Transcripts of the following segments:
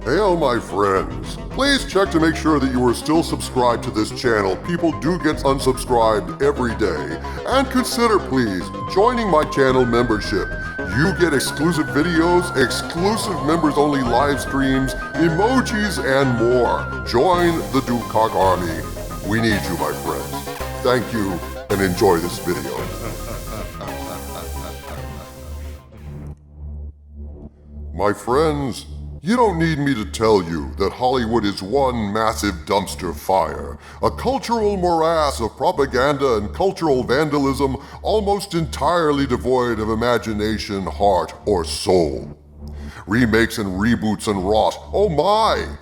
Hail my friends. Please check to make sure that you are still subscribed to this channel. People do get unsubscribed every day. And consider please joining my channel membership. You get exclusive videos, exclusive members only live streams, emojis, and more. Join the Doomcock army. We need you, my friends. Thank you and enjoy this video. My friends, you don't need me to tell you that Hollywood is one massive dumpster fire, a cultural morass of propaganda and cultural vandalism almost entirely devoid of imagination, heart, or soul. Remakes and reboots and rot, oh my!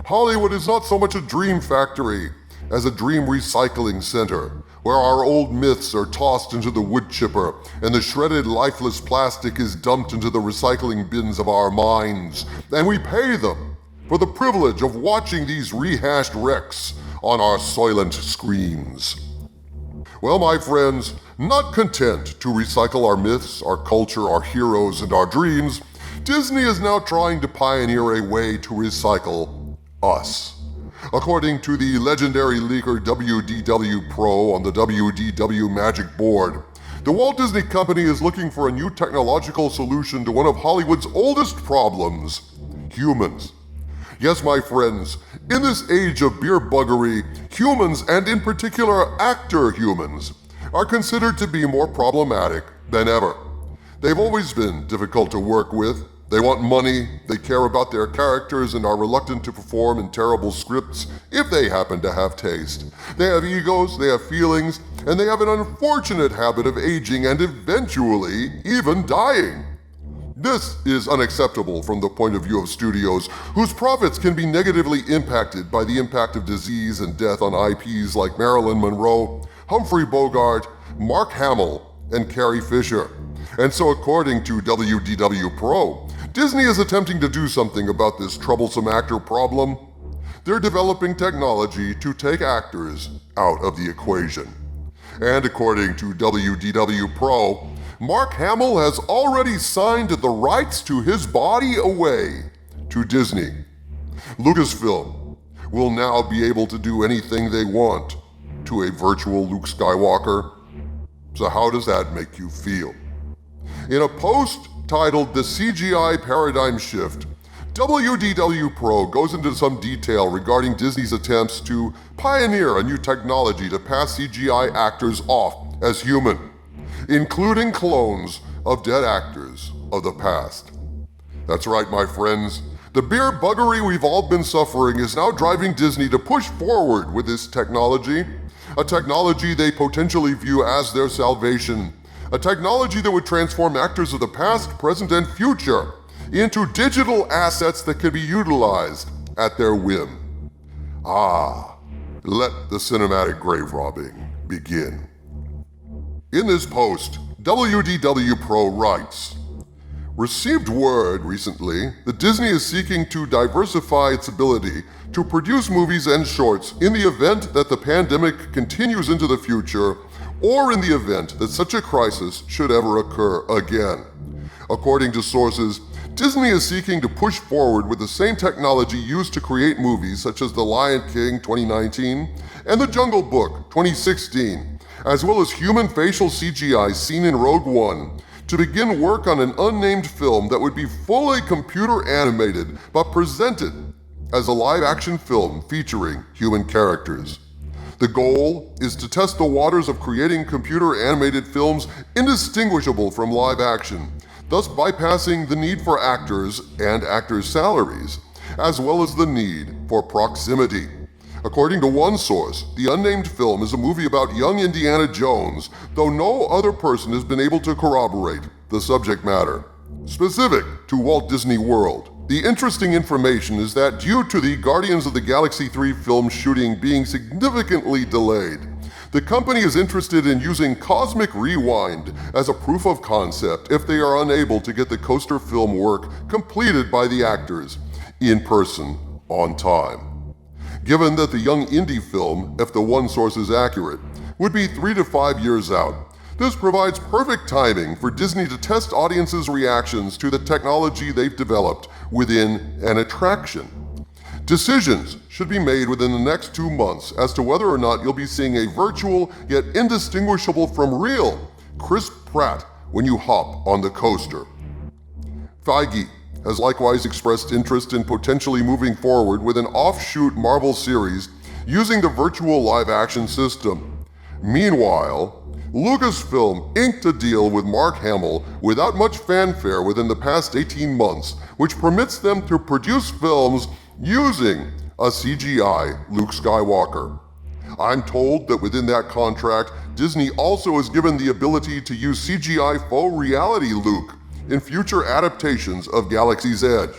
Hollywood is not so much a dream factory as a dream recycling center, where our old myths are tossed into the wood chipper and the shredded lifeless plastic is dumped into the recycling bins of our minds, and we pay them for the privilege of watching these rehashed wrecks on our soylent screens. Well, my friends, not content to recycle our myths, our culture, our heroes, and our dreams, Disney is now trying to pioneer a way to recycle us. According to the legendary leaker WDW Pro on the WDW Magic Board, the Walt Disney Company is looking for a new technological solution to one of Hollywood's oldest problems: humans. Yes, my friends, in this age of beer buggery, humans, and in particular actor humans, are considered to be more problematic than ever. They've always been difficult to work with. They want money, they care about their characters, and are reluctant to perform in terrible scripts if they happen to have taste. They have egos, they have feelings, and they have an unfortunate habit of aging and eventually even dying. This is unacceptable from the point of view of studios, whose profits can be negatively impacted by the impact of disease and death on IPs like Marilyn Monroe, Humphrey Bogart, Mark Hamill, and Carrie Fisher. And so according to WDW Pro, Disney is attempting to do something about this troublesome actor problem. They're developing technology to take actors out of the equation. And according to WDW Pro, Mark Hamill has already signed the rights to his body away to Disney. Lucasfilm will now be able to do anything they want to a virtual Luke Skywalker. So how does that make you feel? In a post titled The CGI Paradigm Shift, WDW Pro goes into some detail regarding Disney's attempts to pioneer a new technology to pass CGI actors off as human, including clones of dead actors of the past. That's right, my friends. The beer buggery we've all been suffering is now driving Disney to push forward with this technology, a technology they potentially view as their salvation. A technology that would transform actors of the past, present, and future into digital assets that can be utilized at their whim. Let the cinematic grave robbing begin. In this post, WDW Pro writes, "Received word recently that Disney is seeking to diversify its ability to produce movies and shorts in the event that the pandemic continues into the future, or in the event that such a crisis should ever occur again. According to sources, Disney is seeking to push forward with the same technology used to create movies such as The Lion King 2019 and The Jungle Book 2016, as well as human facial CGI seen in Rogue One, to begin work on an unnamed film that would be fully computer animated but presented as a live-action film featuring human characters. The goal is to test the waters of creating computer-animated films indistinguishable from live action, thus bypassing the need for actors and actors' salaries, as well as the need for proximity. According to one source, the unnamed film is a movie about young Indiana Jones, though no other person has been able to corroborate the subject matter. Specific to Walt Disney World, the interesting information is that due to the Guardians of the Galaxy 3 film shooting being significantly delayed, the company is interested in using Cosmic Rewind as a proof of concept if they are unable to get the coaster film work completed by the actors in person on time. Given that the young indie film, if the one source is accurate, would be 3 to 5 years out, This provides perfect timing for Disney to test audiences' reactions to the technology they've developed within an attraction. Decisions should be made within the next 2 months as to whether or not you'll be seeing a virtual yet indistinguishable from real Chris Pratt when you hop on the coaster. Feige has likewise expressed interest in potentially moving forward with an offshoot Marvel series using the virtual live-action system. Meanwhile, Lucasfilm inked a deal with Mark Hamill without much fanfare within the past 18 months, which permits them to produce films using a CGI Luke Skywalker. I'm told that within that contract, Disney also is given the ability to use CGI faux reality Luke in future adaptations of Galaxy's Edge.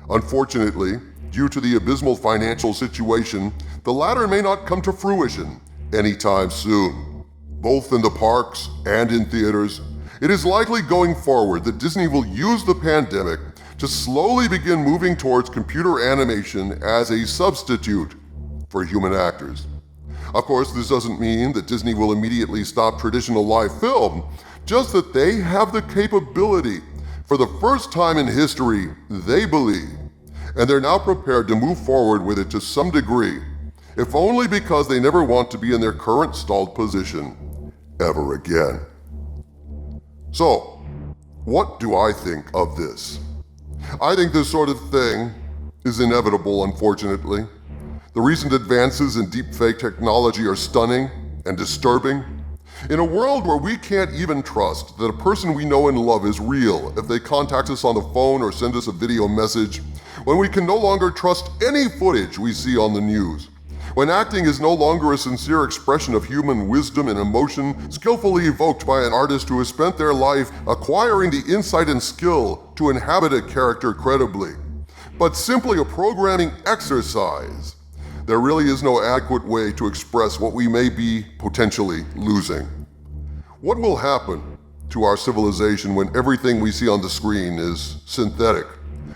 Unfortunately, due to the abysmal financial situation, the latter may not come to fruition anytime soon. Both in the parks and in theaters, it is likely going forward that Disney will use the pandemic to slowly begin moving towards computer animation as a substitute for human actors. Of course, this doesn't mean that Disney will immediately stop traditional live film, just that they have the capability, for the first time in history, they believe, and they're now prepared to move forward with it to some degree, if only because they never want to be in their current stalled position ever again. So, what do I think of this? I think this sort of thing is inevitable, unfortunately. The recent advances in deepfake technology are stunning and disturbing. In a world where we can't even trust that a person we know and love is real if they contact us on the phone or send us a video message, when we can no longer trust any footage we see on the news, when acting is no longer a sincere expression of human wisdom and emotion skillfully evoked by an artist who has spent their life acquiring the insight and skill to inhabit a character credibly, but simply a programming exercise, there really is no adequate way to express what we may be potentially losing. What will happen to our civilization when everything we see on the screen is synthetic,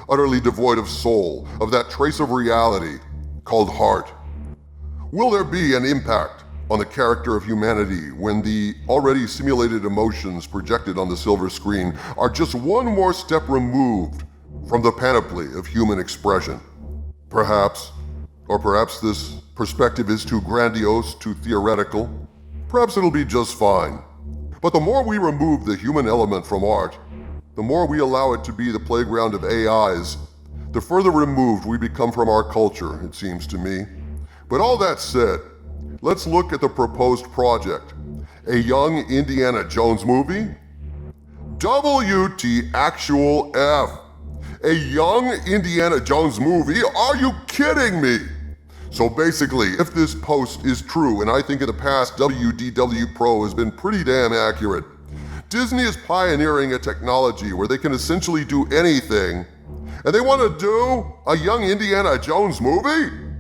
utterly devoid of soul, of that trace of reality called heart? Will there be an impact on the character of humanity when the already simulated emotions projected on the silver screen are just one more step removed from the panoply of human expression? Perhaps this perspective is too grandiose, too theoretical. Perhaps it'll be just fine. But the more we remove the human element from art, the more we allow it to be the playground of AIs, the further removed we become from our culture, it seems to me. But all that said, let's look at the proposed project. A young Indiana Jones movie? WTF. A young Indiana Jones movie? Are you kidding me? So basically, if this post is true, and I think in the past WDW Pro has been pretty damn accurate, Disney is pioneering a technology where they can essentially do anything, and they want to do a young Indiana Jones movie?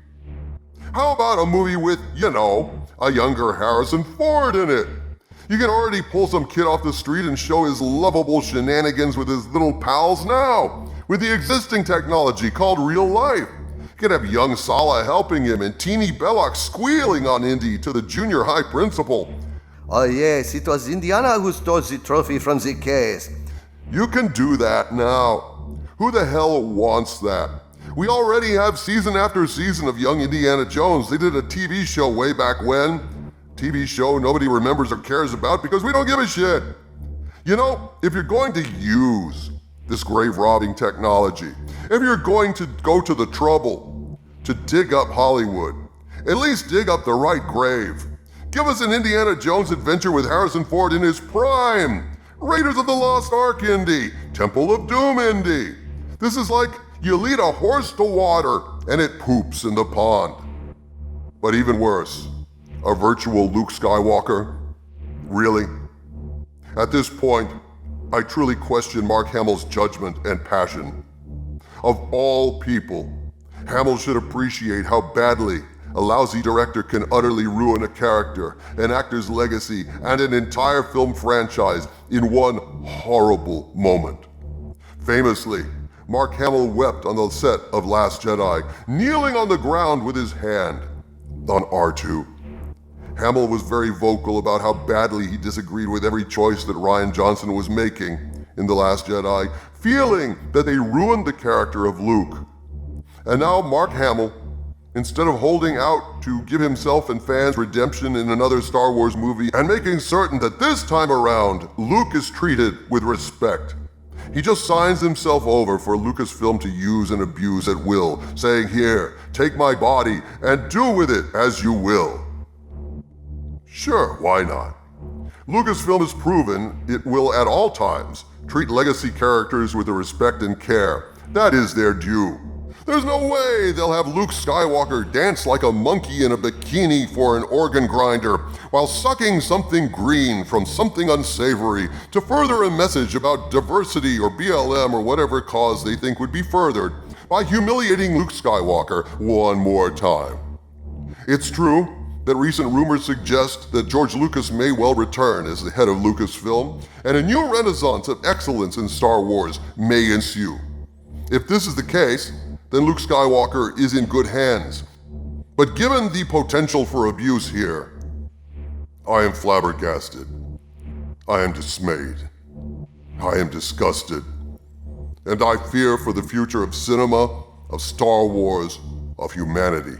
How about a movie with, a younger Harrison Ford in it? You can already pull some kid off the street and show his lovable shenanigans with his little pals now, with the existing technology called real life. You could have young Sala helping him and teeny Belloc squealing on Indy to the junior high principal. Oh yes, it was Indiana who stole the trophy from the case. You can do that now. Who the hell wants that? We already have season after season of young Indiana Jones. They did a TV show way back when. TV show nobody remembers or cares about because we don't give a shit. If you're going to use this grave-robbing technology, if you're going to go to the trouble to dig up Hollywood, at least dig up the right grave. Give us an Indiana Jones adventure with Harrison Ford in his prime. Raiders of the Lost Ark Indy, Temple of Doom Indy. This is like you lead a horse to water and it poops in the pond. But even worse, a virtual Luke Skywalker? Really? At this point, I truly question Mark Hamill's judgment and passion. Of all people, Hamill should appreciate how badly a lousy director can utterly ruin a character, an actor's legacy, and an entire film franchise in one horrible moment. Famously, Mark Hamill wept on the set of Last Jedi, kneeling on the ground with his hand on R2. Hamill was very vocal about how badly he disagreed with every choice that Rian Johnson was making in The Last Jedi, feeling that they ruined the character of Luke. And now Mark Hamill, instead of holding out to give himself and fans redemption in another Star Wars movie and making certain that this time around Luke is treated with respect, he just signs himself over for Lucasfilm to use and abuse at will, saying, "Here, take my body and do with it as you will." Sure, why not? Lucasfilm has proven it will at all times treat legacy characters with the respect and care that is their due. There's no way they'll have Luke Skywalker dance like a monkey in a bikini for an organ grinder while sucking something green from something unsavory to further a message about diversity or BLM or whatever cause they think would be furthered by humiliating Luke Skywalker one more time. It's true that recent rumors suggest that George Lucas may well return as the head of Lucasfilm, and a new renaissance of excellence in Star Wars may ensue. If this is the case, then Luke Skywalker is in good hands. But given the potential for abuse here, I am flabbergasted. I am dismayed. I am disgusted. And I fear for the future of cinema, of Star Wars, of humanity.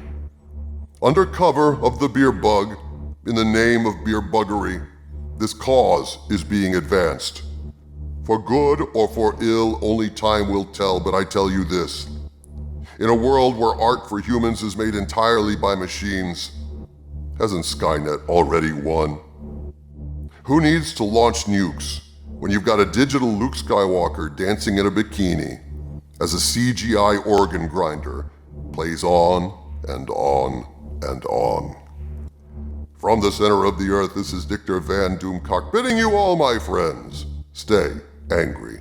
Under cover of the beer bug, in the name of beer buggery, this cause is being advanced. For good or for ill, only time will tell, but I tell you this. In a world where art for humans is made entirely by machines, hasn't Skynet already won? Who needs to launch nukes when you've got a digital Luke Skywalker dancing in a bikini as a CGI organ grinder plays on and on and on? From the center of the earth, this is Dictor Van Doomcock bidding you all, my friends, stay angry.